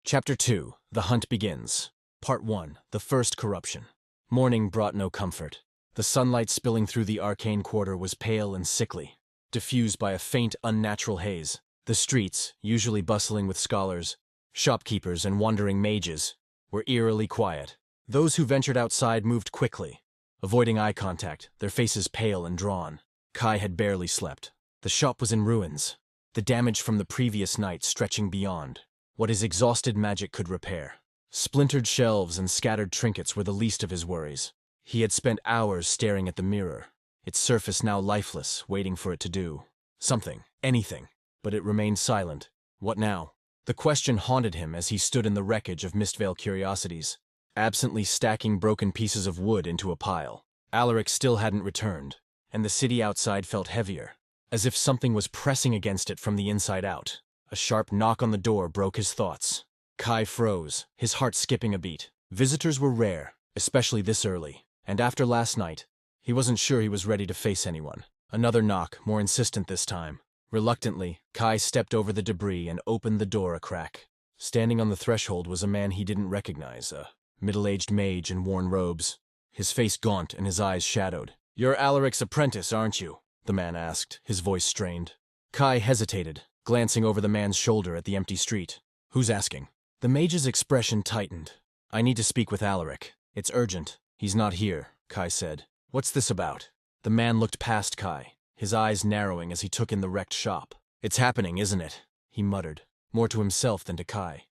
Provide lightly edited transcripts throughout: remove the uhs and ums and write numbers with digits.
Chapter 2. The Hunt Begins. Part 1. The First Corruption. Morning brought no comfort. The sunlight spilling through the arcane quarter was pale and sickly, diffused by a faint, unnatural haze. The streets, usually bustling with scholars, shopkeepers, and wandering mages, were eerily quiet. Those who ventured outside moved quickly, avoiding eye contact, their faces pale and drawn. Kai had barely slept. The shop was in ruins, the damage from the previous night stretching beyond what his exhausted magic could repair. Splintered shelves and scattered trinkets were the least of his worries. He had spent hours staring at the mirror, its surface now lifeless, waiting for it to do something, anything, but it remained silent. What now? The question haunted him as he stood in the wreckage of Mistvale curiosities, absently stacking broken pieces of wood into a pile. Alaric still hadn't returned, and the city outside felt heavier, as if something was pressing against it from the inside out. A sharp knock on the door broke his thoughts. Kai froze, his heart skipping a beat. Visitors were rare, especially this early, and after last night, he wasn't sure he was ready to face anyone. Another knock, more insistent this time. Reluctantly, Kai stepped over the debris and opened the door a crack. Standing on the threshold was a man he didn't recognize, a middle-aged mage in worn robes, his face gaunt and his eyes shadowed. "You're Alaric's apprentice, aren't you?" the man asked, his voice strained. Kai hesitated, glancing over the man's shoulder at the empty street. "Who's asking?" The mage's expression tightened. "I need to speak with Alaric. It's urgent." "He's not here," Kai said. "What's this about?" The man looked past Kai, his eyes narrowing as he took in the wrecked shop. "It's happening, isn't it?" he muttered, more to himself than to Kai.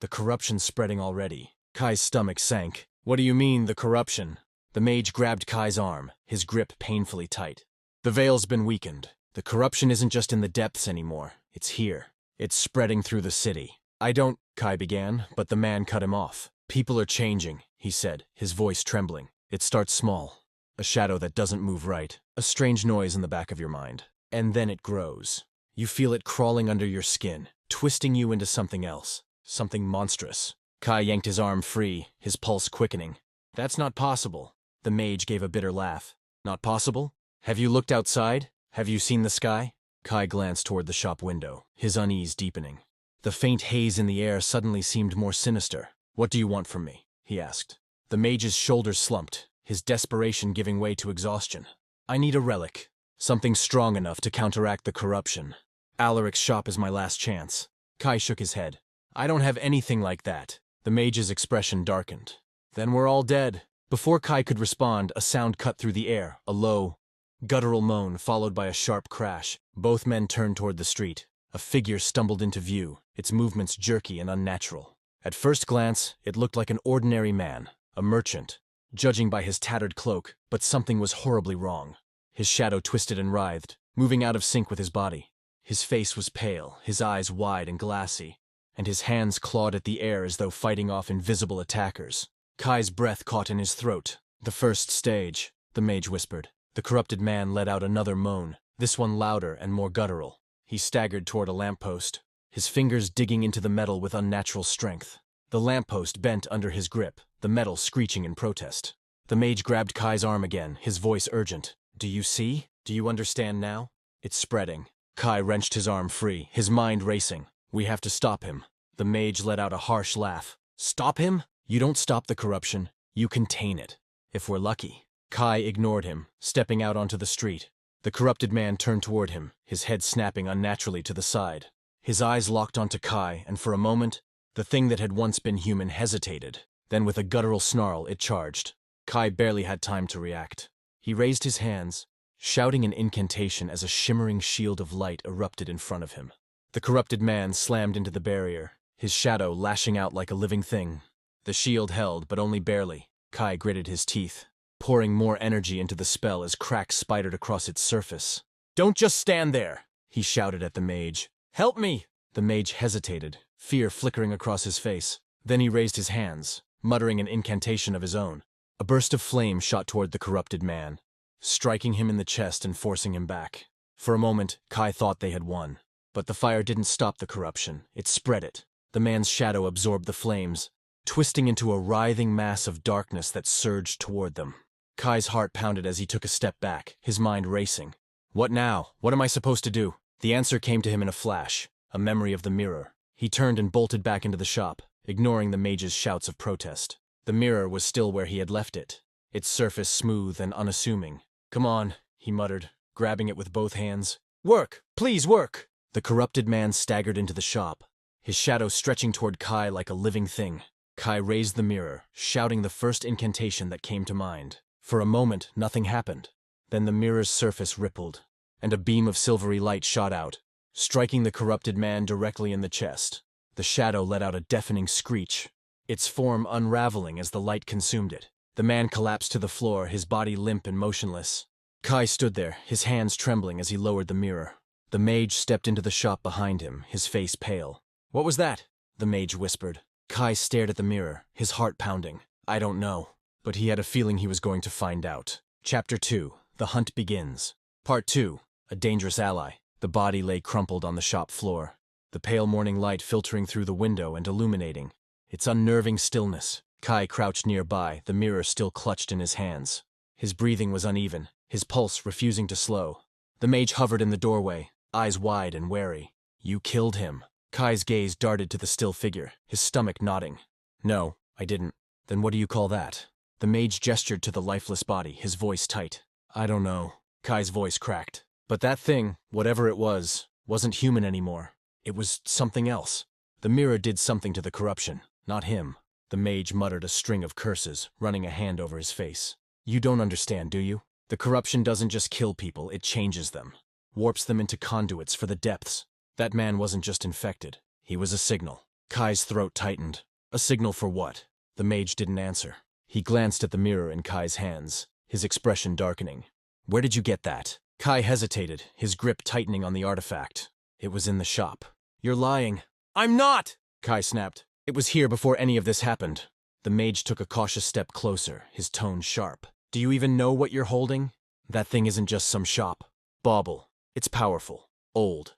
"The corruption's spreading already." Kai's stomach sank. "What do you mean, the corruption?" The mage grabbed Kai's arm, his grip painfully tight. "The veil's been weakened. The corruption isn't just in the depths anymore. It's here. It's spreading through the city." "I don't," Kai began, but the man cut him off. "People are changing," he said, his voice trembling. "It starts small. A shadow that doesn't move right. A strange noise in the back of your mind. And then it grows. You feel it crawling under your skin, twisting you into something else. Something monstrous." Kai yanked his arm free, his pulse quickening. "That's not possible." The mage gave a bitter laugh. "Not possible? Have you looked outside? Have you seen the sky?" Kai glanced toward the shop window, his unease deepening. The faint haze in the air suddenly seemed more sinister. "What do you want from me?" he asked. The mage's shoulders slumped, his desperation giving way to exhaustion. "I need a relic. Something strong enough to counteract the corruption. Alaric's shop is my last chance." Kai shook his head. "I don't have anything like that." The mage's expression darkened. "Then we're all dead." Before Kai could respond, a sound cut through the air, a low, guttural moan followed by a sharp crash. Both men turned toward the street. A figure stumbled into view, its movements jerky and unnatural. At first glance, it looked like an ordinary man, a merchant, judging by his tattered cloak, but something was horribly wrong. His shadow twisted and writhed, moving out of sync with his body. His face was pale, his eyes wide and glassy, and his hands clawed at the air as though fighting off invisible attackers. Kai's breath caught in his throat. "The first stage," the mage whispered. The corrupted man let out another moan, this one louder and more guttural. He staggered toward a lamppost, his fingers digging into the metal with unnatural strength. The lamppost bent under his grip, the metal screeching in protest. The mage grabbed Kai's arm again, his voice urgent. "Do you see? Do you understand now? It's spreading." Kai wrenched his arm free, his mind racing. "We have to stop him." The mage let out a harsh laugh. "Stop him? You don't stop the corruption. You contain it. If we're lucky." Kai ignored him, stepping out onto the street. The corrupted man turned toward him, his head snapping unnaturally to the side. His eyes locked onto Kai, and for a moment, the thing that had once been human hesitated. Then with a guttural snarl, it charged. Kai barely had time to react. He raised his hands, shouting an incantation as a shimmering shield of light erupted in front of him. The corrupted man slammed into the barrier, his shadow lashing out like a living thing. The shield held, but only barely. Kai gritted his teeth, pouring more energy into the spell as cracks spidered across its surface. "Don't just stand there!" he shouted at the mage. "Help me!" The mage hesitated, fear flickering across his face. Then he raised his hands, muttering an incantation of his own. A burst of flame shot toward the corrupted man, striking him in the chest and forcing him back. For a moment, Kai thought they had won. But the fire didn't stop the corruption, it spread it. The man's shadow absorbed the flames, twisting into a writhing mass of darkness that surged toward them. Kai's heart pounded as he took a step back, his mind racing. "What now? What am I supposed to do?" The answer came to him in a flash, a memory of the mirror. He turned and bolted back into the shop, ignoring the mage's shouts of protest. The mirror was still where he had left it, its surface smooth and unassuming. "Come on," he muttered, grabbing it with both hands. "Work! Please work!" The corrupted man staggered into the shop, his shadow stretching toward Kai like a living thing. Kai raised the mirror, shouting the first incantation that came to mind. For a moment, nothing happened. Then the mirror's surface rippled, and a beam of silvery light shot out, striking the corrupted man directly in the chest. The shadow let out a deafening screech, its form unraveling as the light consumed it. The man collapsed to the floor, his body limp and motionless. Kai stood there, his hands trembling as he lowered the mirror. The mage stepped into the shop behind him, his face pale. "What was that?" the mage whispered. Kai stared at the mirror, his heart pounding. "I don't know." But he had a feeling he was going to find out. Chapter 2. The Hunt Begins. Part 2. A Dangerous Ally. The body lay crumpled on the shop floor, the pale morning light filtering through the window and illuminating its unnerving stillness. Kai crouched nearby, the mirror still clutched in his hands. His breathing was uneven, his pulse refusing to slow. The mage hovered in the doorway, eyes wide and wary. "You killed him." Kai's gaze darted to the still figure, his stomach knotting. "No, I didn't." "Then what do you call that?" The mage gestured to the lifeless body, his voice tight. "I don't know." Kai's voice cracked. "But that thing, whatever it was, wasn't human anymore. It was something else." The mirror did something to the corruption, not him. The mage muttered a string of curses, running a hand over his face. "You don't understand, do you? The corruption doesn't just kill people, it changes them. Warps them into conduits for the depths. That man wasn't just infected. He was a signal." Kai's throat tightened. A signal for what? The mage didn't answer. He glanced at the mirror in Kai's hands, his expression darkening. "Where did you get that?" Kai hesitated, his grip tightening on the artifact. "It was in the shop." "You're lying." "I'm not!" Kai snapped. "It was here before any of this happened." The mage took a cautious step closer, his tone sharp. "Do you even know what you're holding? That thing isn't just some shop. Bauble. It's powerful. Old.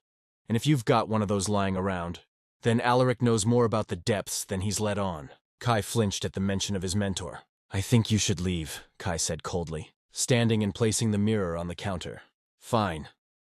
And if you've got one of those lying around, then Alaric knows more about the depths than he's let on." Kai flinched at the mention of his mentor. "I think you should leave," Kai said coldly, standing and placing the mirror on the counter. "Fine."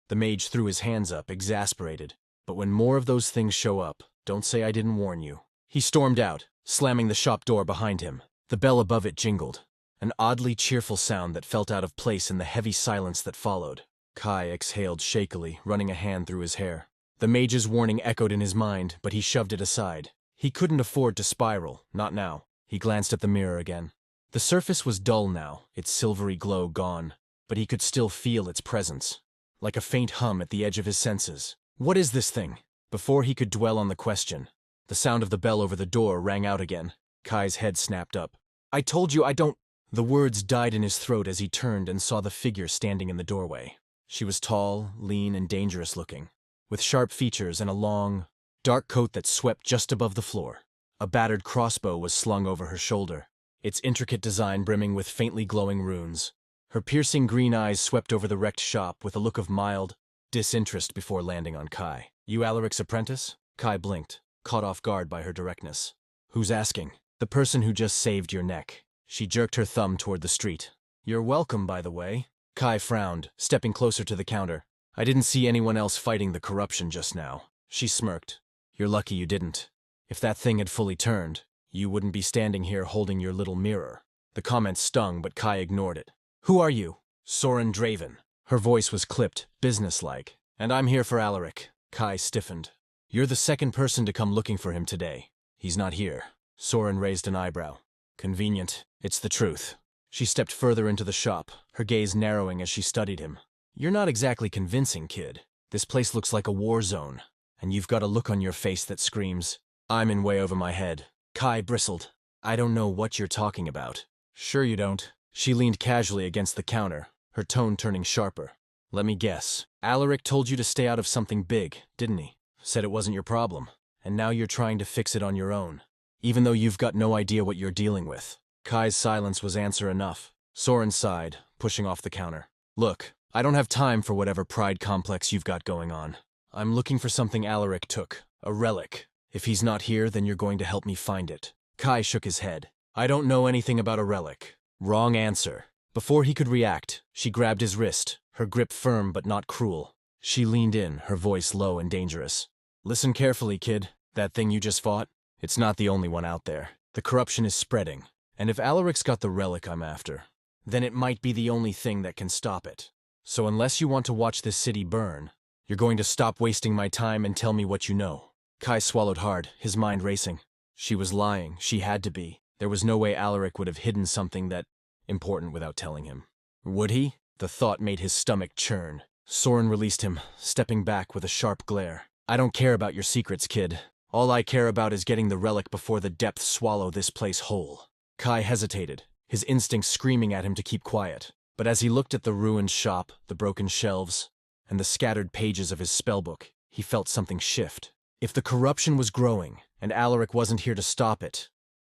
The mage threw his hands up, exasperated. "But when more of those things show up, don't say I didn't warn you." He stormed out, slamming the shop door behind him. The bell above it jingled, an oddly cheerful sound that felt out of place in the heavy silence that followed. Kai exhaled shakily, running a hand through his hair. The mage's warning echoed in his mind, but he shoved it aside. He couldn't afford to spiral, not now. He glanced at the mirror again. The surface was dull now, its silvery glow gone, but he could still feel its presence, like a faint hum at the edge of his senses. "What is this thing?" Before he could dwell on the question, the sound of the bell over the door rang out again. Kai's head snapped up. "I told you I don't—" The words died in his throat as he turned and saw the figure standing in the doorway. She was tall, lean, and dangerous-looking, with sharp features and a long, dark coat that swept just above the floor. A battered crossbow was slung over her shoulder, its intricate design brimming with faintly glowing runes. Her piercing green eyes swept over the wrecked shop with a look of mild disinterest before landing on Kai. "You Alaric's apprentice?" Kai blinked, caught off guard by her directness. "Who's asking?" "The person who just saved your neck." She jerked her thumb toward the street. "You're welcome, by the way." Kai frowned, stepping closer to the counter. "I didn't see anyone else fighting the corruption just now." She smirked. "You're lucky you didn't. If that thing had fully turned, you wouldn't be standing here holding your little mirror." The comment stung, but Kai ignored it. "Who are you?" "Soren Draven." Her voice was clipped, businesslike. "And I'm here for Alaric." Kai stiffened. "You're the second person to come looking for him today. He's not here." Soren raised an eyebrow. "Convenient. It's the truth." She stepped further into the shop, her gaze narrowing as she studied him. "You're not exactly convincing, kid. This place looks like a war zone, and you've got a look on your face that screams, 'I'm in way over my head.'" Kai bristled. "I don't know what you're talking about." "Sure you don't." She leaned casually against the counter, her tone turning sharper. "Let me guess. Alaric told you to stay out of something big, didn't he? Said it wasn't your problem, and now you're trying to fix it on your own, even though you've got no idea what you're dealing with." Kai's silence was answer enough. Soren sighed, pushing off the counter. "Look, I don't have time for whatever pride complex you've got going on. I'm looking for something Alaric took, a relic. If he's not here, then you're going to help me find it." Kai shook his head. "I don't know anything about a relic." Wrong answer. Before he could react, she grabbed his wrist, her grip firm but not cruel. She leaned in, her voice low and dangerous. "Listen carefully, kid. That thing you just fought? It's not the only one out there. The corruption is spreading, and if Alaric's got the relic I'm after, then it might be the only thing that can stop it. So unless you want to watch this city burn, you're going to stop wasting my time and tell me what you know. Kai swallowed hard, his mind racing. She was lying. She had to be. There was no way Alaric would have hidden something that important without telling him. Would he? The thought made his stomach churn. Soren released him, stepping back with a sharp glare. I don't care about your secrets, kid. All I care about is getting the relic before the depths swallow this place whole. Kai hesitated, his instincts screaming at him to keep quiet. But as he looked at the ruined shop, the broken shelves, and the scattered pages of his spellbook, he felt something shift. If the corruption was growing, and Alaric wasn't here to stop it,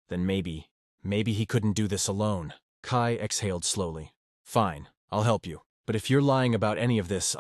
then maybe he couldn't do this alone. Kai exhaled slowly. Fine, I'll help you. But if you're lying about any of this,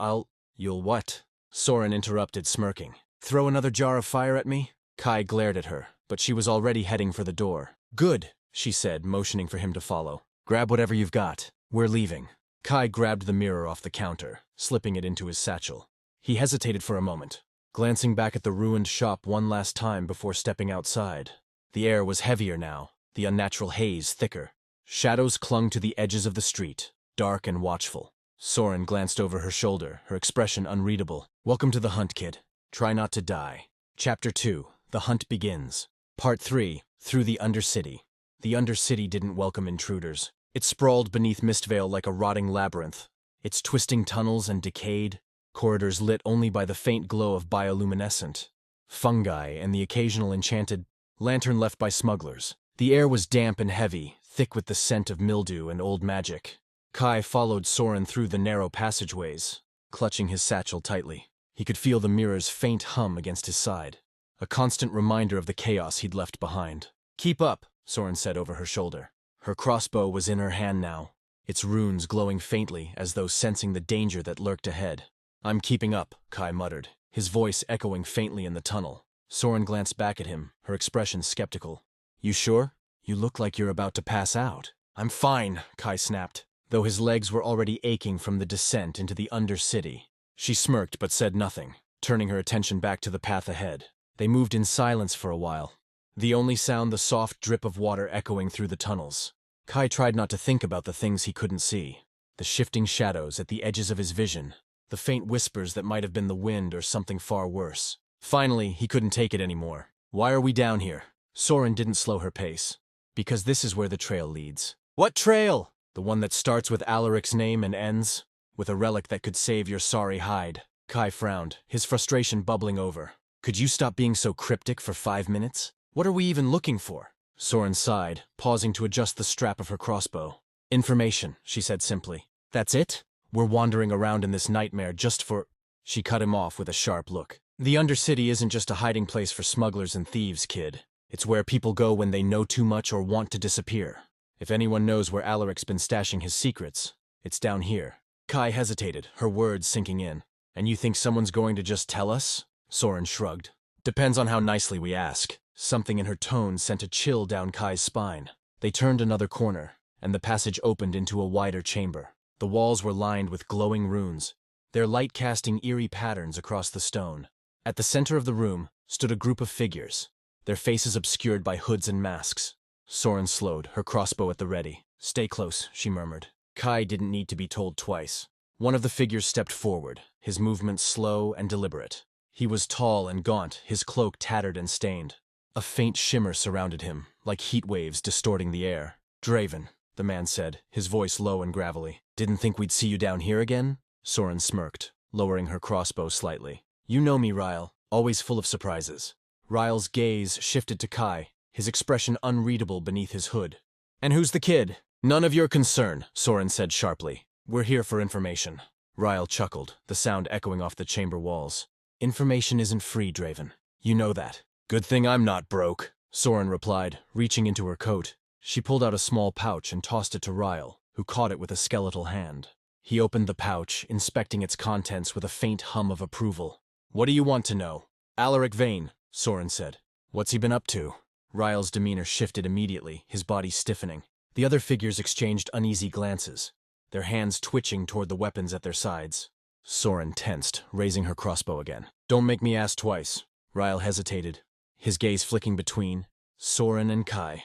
You'll what? Soren interrupted, smirking. Throw another jar of fire at me? Kai glared at her, but she was already heading for the door. Good, she said, motioning for him to follow. Grab whatever you've got. We're leaving. Kai grabbed the mirror off the counter, slipping it into his satchel. He hesitated for a moment, glancing back at the ruined shop one last time before stepping outside. The air was heavier now, the unnatural haze thicker. Shadows clung to the edges of the street, dark and watchful. Soren glanced over her shoulder, her expression unreadable. Welcome to the hunt, kid. Try not to die. Chapter 2. The Hunt Begins. Part 3. Through the Undercity. The Undercity didn't welcome intruders. It sprawled beneath Mistvale like a rotting labyrinth, its twisting tunnels and decayed corridors lit only by the faint glow of bioluminescent fungi and the occasional enchanted lantern left by smugglers. The air was damp and heavy, thick with the scent of mildew and old magic. Kai followed Soren through the narrow passageways, clutching his satchel tightly. He could feel the mirror's faint hum against his side, a constant reminder of the chaos he'd left behind. Keep up, Soren said over her shoulder. Her crossbow was in her hand now, its runes glowing faintly as though sensing the danger that lurked ahead. I'm keeping up, Kai muttered, his voice echoing faintly in the tunnel. Soren glanced back at him, her expression skeptical. You sure? You look like you're about to pass out. I'm fine, Kai snapped, though his legs were already aching from the descent into the Undercity. She smirked but said nothing, turning her attention back to the path ahead. They moved in silence for a while, the only sound the soft drip of water echoing through the tunnels. Kai tried not to think about the things he couldn't see, the shifting shadows at the edges of his vision, the faint whispers that might have been the wind or something far worse. Finally, he couldn't take it anymore. Why are we down here? Soren didn't slow her pace. Because this is where the trail leads. What trail? The one that starts with Alaric's name and ends with a relic that could save your sorry hide. Kai frowned, his frustration bubbling over. Could you stop being so cryptic for 5 minutes? What are we even looking for? Soren sighed, pausing to adjust the strap of her crossbow. Information, she said simply. That's it? We're wandering around in this nightmare just for... She cut him off with a sharp look. The Undercity isn't just a hiding place for smugglers and thieves, kid. It's where people go when they know too much or want to disappear. If anyone knows where Alaric's been stashing his secrets, it's down here. Kai hesitated, her words sinking in. And you think someone's going to just tell us? Soren shrugged. Depends on how nicely we ask. Something in her tone sent a chill down Kai's spine. They turned another corner, and the passage opened into a wider chamber. The walls were lined with glowing runes, their light casting eerie patterns across the stone. At the center of the room stood a group of figures, their faces obscured by hoods and masks. Soren slowed, her crossbow at the ready. Stay close, she murmured. Kai didn't need to be told twice. One of the figures stepped forward, his movements slow and deliberate. He was tall and gaunt, his cloak tattered and stained. A faint shimmer surrounded him, like heat waves distorting the air. Draven, the man said, his voice low and gravelly. Didn't think we'd see you down here again? Soren smirked, lowering her crossbow slightly. You know me, Ryle, always full of surprises. Ryle's gaze shifted to Kai, his expression unreadable beneath his hood. And who's the kid? None of your concern, Soren said sharply. We're here for information. Ryle chuckled, the sound echoing off the chamber walls. Information isn't free, Draven. You know that. Good thing I'm not broke, Soren replied, reaching into her coat. She pulled out a small pouch and tossed it to Ryle, who caught it with a skeletal hand. He opened the pouch, inspecting its contents with a faint hum of approval. What do you want to know? Alaric Vane, Soren said. What's he been up to? Ryle's demeanor shifted immediately, his body stiffening. The other figures exchanged uneasy glances, their hands twitching toward the weapons at their sides. Soren tensed, raising her crossbow again. Don't make me ask twice. Ryle hesitated, his gaze flicking between Soren and Kai.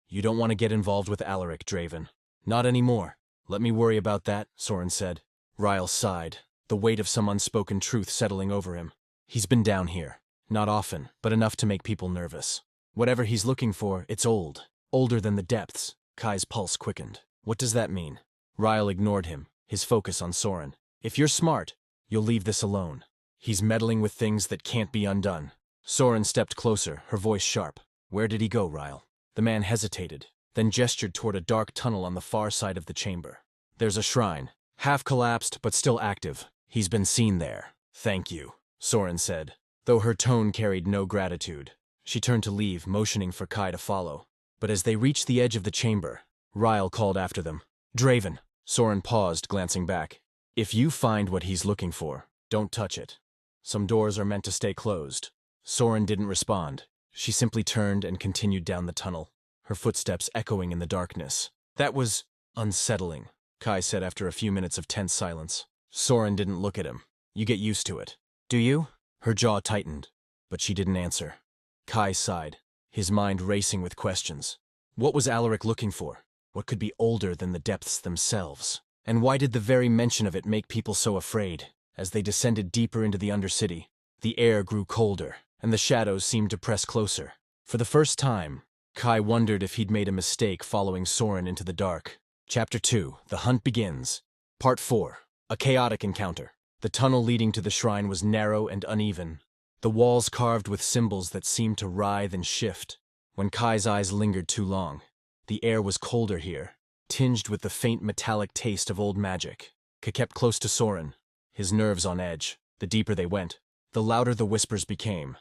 "You don't want to get involved with Alaric, Draven. Not anymore. Let me worry about that," Soren said. Ryle sighed, the weight of some unspoken truth settling over him. "He's been down here. Not often, but enough to make people nervous. Whatever he's looking for, it's old. Older than the depths." Kai's pulse quickened. "What does that mean?" Ryle ignored him, his focus on Soren. "If you're smart, you'll leave this alone. He's meddling with things that can't be undone." Soren stepped closer, her voice sharp. "Where did he go, Ryle?" The man hesitated, then gestured toward a dark tunnel on the far side of the chamber. "There's a shrine. Half collapsed, but still active. He's been seen there." "Thank you," Soren said, though her tone carried no gratitude. She turned to leave, motioning for Kai to follow. But as they reached the edge of the chamber, Ryle called after them. "Draven." Soren paused, glancing back. "If you find what he's looking for, don't touch it. Some doors are meant to stay closed." Soren didn't respond. She simply turned and continued down the tunnel, her footsteps echoing in the darkness. "That was unsettling," Kai said after a few minutes of tense silence. Soren didn't look at him. "You get used to it." "Do you?" Her jaw tightened, but she didn't answer. Kai sighed, his mind racing with questions. What was Alaric looking for? What could be older than the depths themselves? And why did the very mention of it make people so afraid? As they descended deeper into the Undercity, the air grew colder, and the shadows seemed to press closer. For the first time, Kai wondered if he'd made a mistake following Soren into the dark. Chapter 2, The Hunt Begins. Part 4, A Chaotic Encounter. The tunnel leading to the shrine was narrow and uneven, the walls carved with symbols that seemed to writhe and shift. When Kai's eyes lingered too long, the air was colder here, tinged with the faint metallic taste of old magic. Kai kept close to Soren, his nerves on edge. The deeper they went, the louder the whispers became.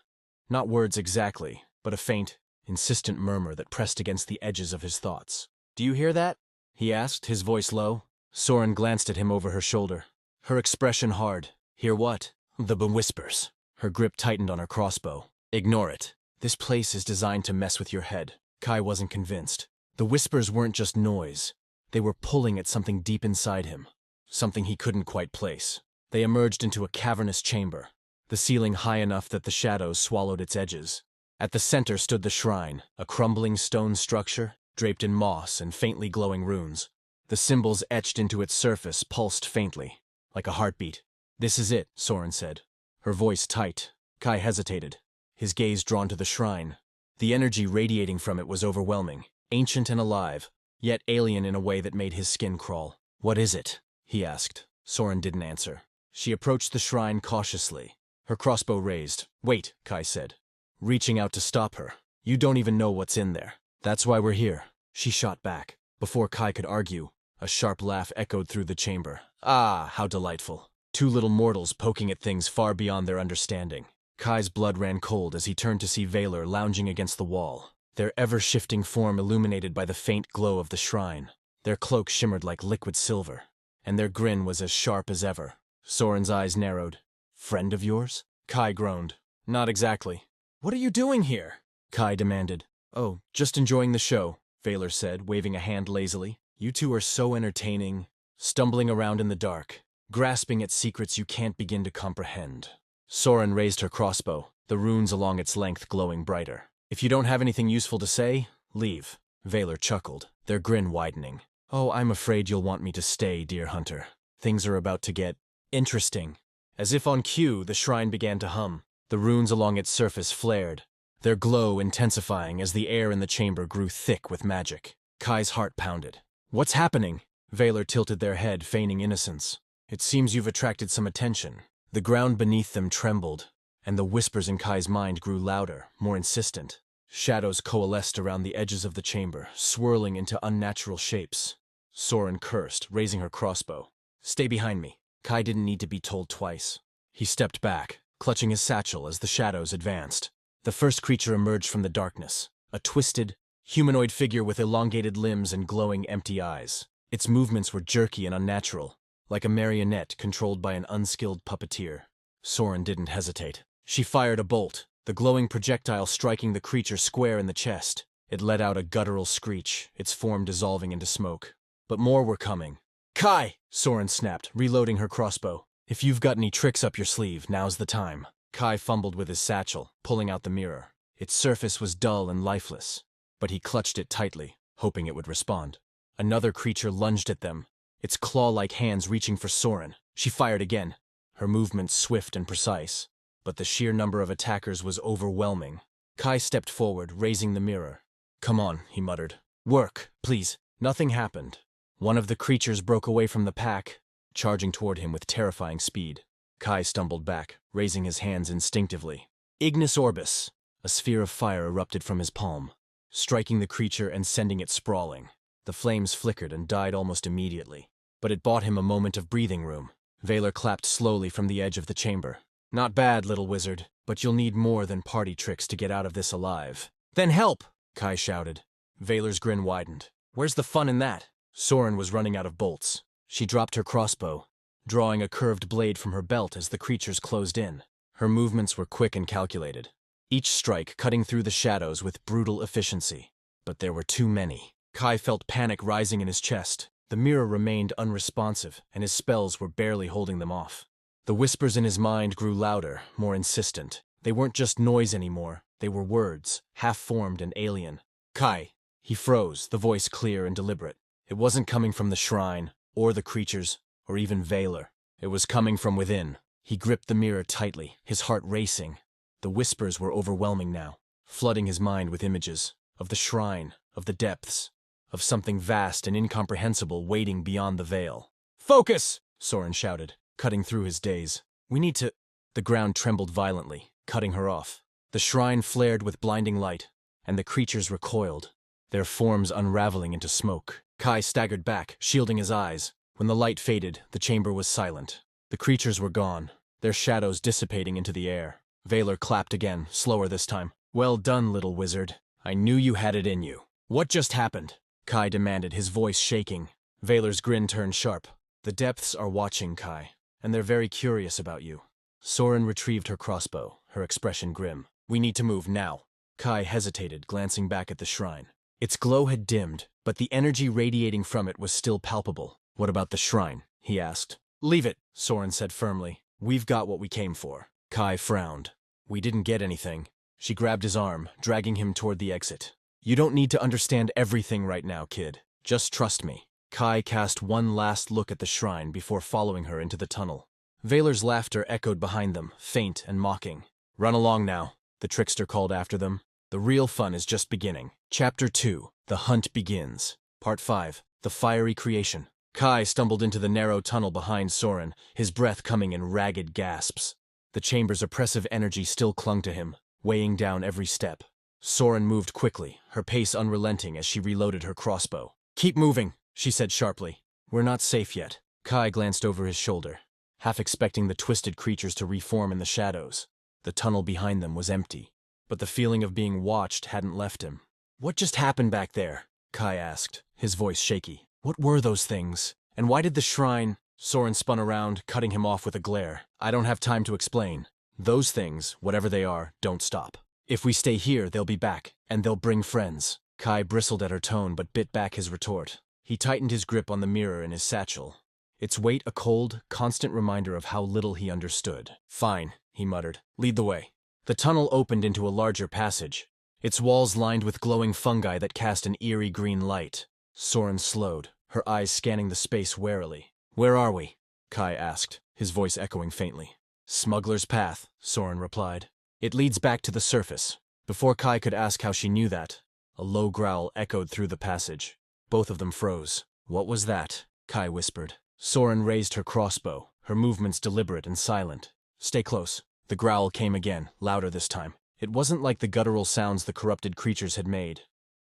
Not words exactly, but a faint, insistent murmur that pressed against the edges of his thoughts. "Do you hear that?" he asked, his voice low. Soren glanced at him over her shoulder, her expression hard. "Hear what?" "The whispers." Her grip tightened on her crossbow. "Ignore it. This place is designed to mess with your head." Kai wasn't convinced. The whispers weren't just noise. They were pulling at something deep inside him, something he couldn't quite place. They emerged into a cavernous chamber, the ceiling high enough that the shadows swallowed its edges. At the center stood the shrine, a crumbling stone structure, draped in moss and faintly glowing runes. The symbols etched into its surface pulsed faintly, like a heartbeat. "This is it," Soren said, her voice tight. Kai hesitated, his gaze drawn to the shrine. The energy radiating from it was overwhelming, ancient and alive, yet alien in a way that made his skin crawl. "What is it?" he asked. Soren didn't answer. She approached the shrine cautiously, her crossbow raised. "Wait," Kai said, reaching out to stop her. "You don't even know what's in there." "That's why we're here." She shot back. Before Kai could argue, a sharp laugh echoed through the chamber. "Ah, how delightful." Two little mortals poking at things far beyond their understanding. Kai's blood ran cold as he turned to see Veylor lounging against the wall, their ever-shifting form illuminated by the faint glow of the shrine. Their cloak shimmered like liquid silver, and their grin was as sharp as ever. Soren's eyes narrowed. "Friend of yours?" Kai groaned. "Not exactly." "What are you doing here?" Kai demanded. "Oh, just enjoying the show," Veylor said, waving a hand lazily. "You two are so entertaining, stumbling around in the dark, grasping at secrets you can't begin to comprehend." Soren raised her crossbow, the runes along its length glowing brighter. "If you don't have anything useful to say, leave." Veylor chuckled, their grin widening. "Oh, I'm afraid you'll want me to stay, dear hunter. Things are about to get interesting." As if on cue, the shrine began to hum. The runes along its surface flared, their glow intensifying as the air in the chamber grew thick with magic. Kai's heart pounded. "What's happening?" Veylor tilted their head, feigning innocence. "It seems you've attracted some attention." The ground beneath them trembled, and the whispers in Kai's mind grew louder, more insistent. Shadows coalesced around the edges of the chamber, swirling into unnatural shapes. Soren cursed, raising her crossbow. "Stay behind me." Kai didn't need to be told twice. He stepped back, clutching his satchel as the shadows advanced. The first creature emerged from the darkness, a twisted, humanoid figure with elongated limbs and glowing empty eyes. Its movements were jerky and unnatural, like a marionette controlled by an unskilled puppeteer. Soren didn't hesitate. She fired a bolt, the glowing projectile striking the creature square in the chest. It let out a guttural screech, its form dissolving into smoke. But more were coming. "Kai!" Soren snapped, reloading her crossbow. "If you've got any tricks up your sleeve, now's the time." Kai fumbled with his satchel, pulling out the mirror. Its surface was dull and lifeless, but he clutched it tightly, hoping it would respond. Another creature lunged at them, its claw-like hands reaching for Soren. She fired again, her movements swift and precise, but the sheer number of attackers was overwhelming. Kai stepped forward, raising the mirror. "Come on," he muttered. "Work, please." Nothing happened. One of the creatures broke away from the pack, charging toward him with terrifying speed. Kai stumbled back, raising his hands instinctively. Ignis Orbis! A sphere of fire erupted from his palm, striking the creature and sending it sprawling. The flames flickered and died almost immediately, but it bought him a moment of breathing room. Veylor clapped slowly from the edge of the chamber. "Not bad, little wizard, but you'll need more than party tricks to get out of this alive." "Then help!" Kai shouted. Veylor's grin widened. "Where's the fun in that?" Soren was running out of bolts. She dropped her crossbow, drawing a curved blade from her belt as the creatures closed in. Her movements were quick and calculated, each strike cutting through the shadows with brutal efficiency. But there were too many. Kai felt panic rising in his chest. The mirror remained unresponsive, and his spells were barely holding them off. The whispers in his mind grew louder, more insistent. They weren't just noise anymore. They were words, half-formed and alien. "Kai!" He froze, the voice clear and deliberate. It wasn't coming from the shrine, or the creatures, or even Veylor. It was coming from within. He gripped the mirror tightly, his heart racing. The whispers were overwhelming now, flooding his mind with images of the shrine, of the depths, of something vast and incomprehensible waiting beyond the veil. "Focus!" Soren shouted, cutting through his daze. "We need to—" The ground trembled violently, cutting her off. The shrine flared with blinding light, and the creatures recoiled, their forms unraveling into smoke. Kai staggered back, shielding his eyes. When the light faded, the chamber was silent. The creatures were gone, their shadows dissipating into the air. Veylor clapped again, slower this time. "Well done, little wizard. I knew you had it in you." "What just happened?" Kai demanded, his voice shaking. Veylor's grin turned sharp. "The depths are watching, Kai, and they're very curious about you." Soren retrieved her crossbow, her expression grim. "We need to move now." Kai hesitated, glancing back at the shrine. Its glow had dimmed, but the energy radiating from it was still palpable. "What about the shrine?" he asked. "Leave it," Soren said firmly. "We've got what we came for." Kai frowned. "We didn't get anything." She grabbed his arm, dragging him toward the exit. "You don't need to understand everything right now, kid. Just trust me." Kai cast one last look at the shrine before following her into the tunnel. Veylor's laughter echoed behind them, faint and mocking. "Run along now," the trickster called after them. "The real fun is just beginning." Chapter 2. The Hunt Begins. Part 5. The Fiery Creation. Kai stumbled into the narrow tunnel behind Soren, his breath coming in ragged gasps. The chamber's oppressive energy still clung to him, weighing down every step. Soren moved quickly, her pace unrelenting as she reloaded her crossbow. "Keep moving," she said sharply. "We're not safe yet." Kai glanced over his shoulder, half expecting the twisted creatures to reform in the shadows. The tunnel behind them was empty, but the feeling of being watched hadn't left him. "What just happened back there?" Kai asked, his voice shaky. "What were those things? And why did the shrine—" Soren spun around, cutting him off with a glare. "I don't have time to explain. Those things, whatever they are, don't stop. If we stay here, they'll be back, and they'll bring friends." Kai bristled at her tone but bit back his retort. He tightened his grip on the mirror in his satchel, its weight a cold, constant reminder of how little he understood. "Fine," he muttered. "Lead the way." The tunnel opened into a larger passage, its walls lined with glowing fungi that cast an eerie green light. Soren slowed, her eyes scanning the space warily. "Where are we?" Kai asked, his voice echoing faintly. "Smuggler's Path," Soren replied. "It leads back to the surface." Before Kai could ask how she knew that, a low growl echoed through the passage. Both of them froze. "What was that?" Kai whispered. Soren raised her crossbow, her movements deliberate and silent. "Stay close." The growl came again, louder this time. It wasn't like the guttural sounds the corrupted creatures had made.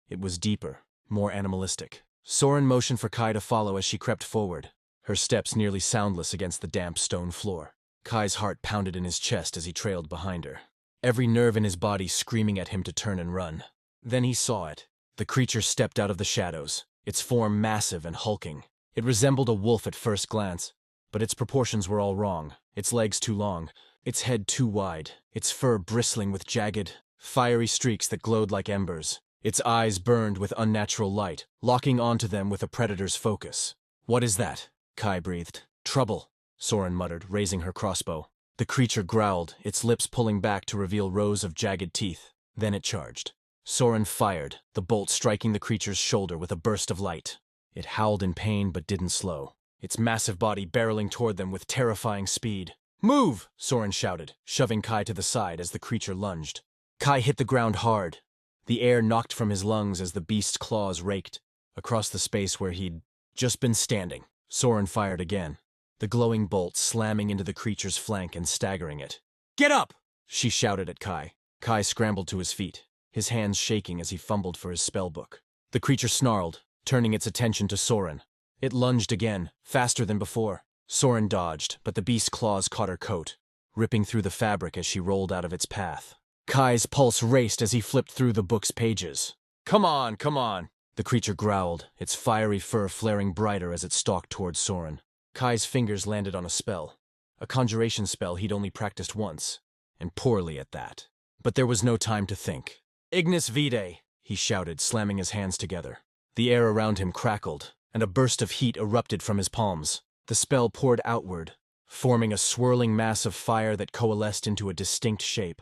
It was deeper, more animalistic. Soren motioned for Kai to follow as she crept forward, her steps nearly soundless against the damp stone floor. Kai's heart pounded in his chest as he trailed behind her, every nerve in his body screaming at him to turn and run. Then he saw it. The creature stepped out of the shadows, its form massive and hulking. It resembled a wolf at first glance, but its proportions were all wrong. Its legs too long, its head too wide, its fur bristling with jagged, fiery streaks that glowed like embers. Its eyes burned with unnatural light, locking onto them with a predator's focus. "What is that?" Kai breathed. "Trouble," Soren muttered, raising her crossbow. The creature growled, its lips pulling back to reveal rows of jagged teeth. Then it charged. Soren fired, the bolt striking the creature's shoulder with a burst of light. It howled in pain but didn't slow, its massive body barreling toward them with terrifying speed. "Move!" Soren shouted, shoving Kai to the side as the creature lunged. Kai hit the ground hard. The air knocked from his lungs as the beast's claws raked across the space where he'd just been standing. Soren fired again, the glowing bolt slamming into the creature's flank and staggering it. "Get up!" she shouted at Kai. Kai scrambled to his feet, his hands shaking as he fumbled for his spellbook. The creature snarled, turning its attention to Soren. It lunged again, faster than before. Soren dodged, but the beast's claws caught her coat, ripping through the fabric as she rolled out of its path. Kai's pulse raced as he flipped through the book's pages. Come on, come on!" The creature growled, its fiery fur flaring brighter as it stalked towards Soren. Kai's fingers landed on a spell, a conjuration spell he'd only practiced once, and poorly at that. But there was no time to think. "Ignis Vitae!" he shouted, slamming his hands together. The air around him crackled, and a burst of heat erupted from his palms. The spell poured outward, forming a swirling mass of fire that coalesced into a distinct shape.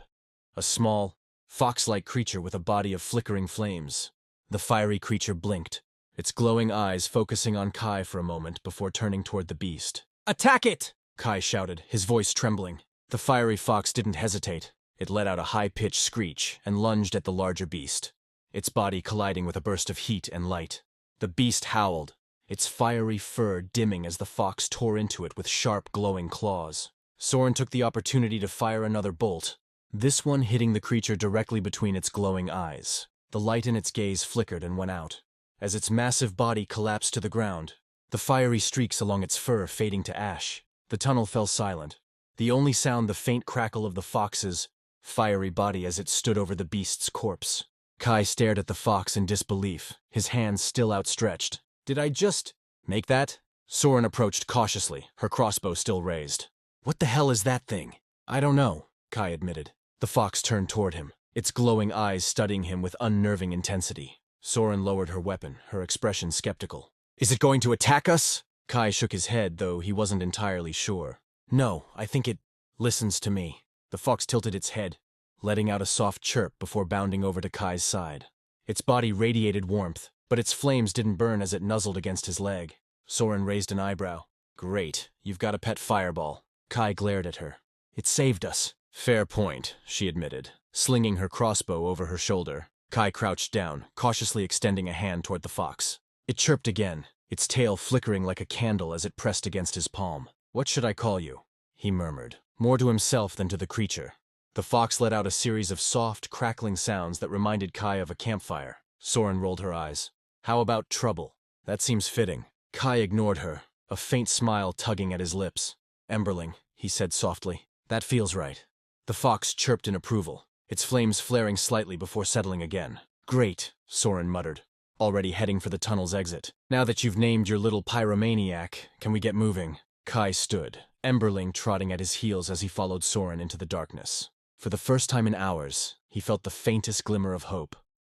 A small, fox-like creature with a body of flickering flames. The fiery creature blinked, its glowing eyes focusing on Kai for a moment before turning toward the beast. "Attack it!" Kai shouted, his voice trembling. The fiery fox didn't hesitate. It let out a high-pitched screech and lunged at the larger beast, its body colliding with a burst of heat and light. The beast howled, its fiery fur dimming as the fox tore into it with sharp, glowing claws. Soren took the opportunity to fire another bolt, this one hitting the creature directly between its glowing eyes. The light in its gaze flickered and went out, as its massive body collapsed to the ground, the fiery streaks along its fur fading to ash. The tunnel fell silent, the only sound the faint crackle of the fox's fiery body as it stood over the beast's corpse. Kai stared at the fox in disbelief, his hands still outstretched. "Did I just make that?" Soren approached cautiously, her crossbow still raised. "What the hell is that thing?" "I don't know," Kai admitted. The fox turned toward him, its glowing eyes studying him with unnerving intensity. Soren lowered her weapon, her expression skeptical. "Is it going to attack us?" Kai shook his head, though he wasn't entirely sure. "No, I think it listens to me." The fox tilted its head, letting out a soft chirp before bounding over to Kai's side. Its body radiated warmth, but its flames didn't burn as it nuzzled against his leg. Soren raised an eyebrow. "Great, you've got a pet fireball." Kai glared at her. "It saved us." "Fair point," she admitted, slinging her crossbow over her shoulder. Kai crouched down, cautiously extending a hand toward the fox. It chirped again, its tail flickering like a candle as it pressed against his palm. "What should I call you?" he murmured, more to himself than to the creature. The fox let out a series of soft, crackling sounds that reminded Kai of a campfire. Soren rolled her eyes. "How about Trouble? That seems fitting." Kai ignored her, a faint smile tugging at his lips. "Emberling," he said softly. "That feels right." The fox chirped in approval, its flames flaring slightly before settling again. "Great," Soren muttered, already heading for the tunnel's exit. "Now that you've named your little pyromaniac, can we get moving?" Kai stood, Emberling trotting at his heels as he followed Soren into the darkness. For the first time in hours, he felt the faintest glimmer of hope.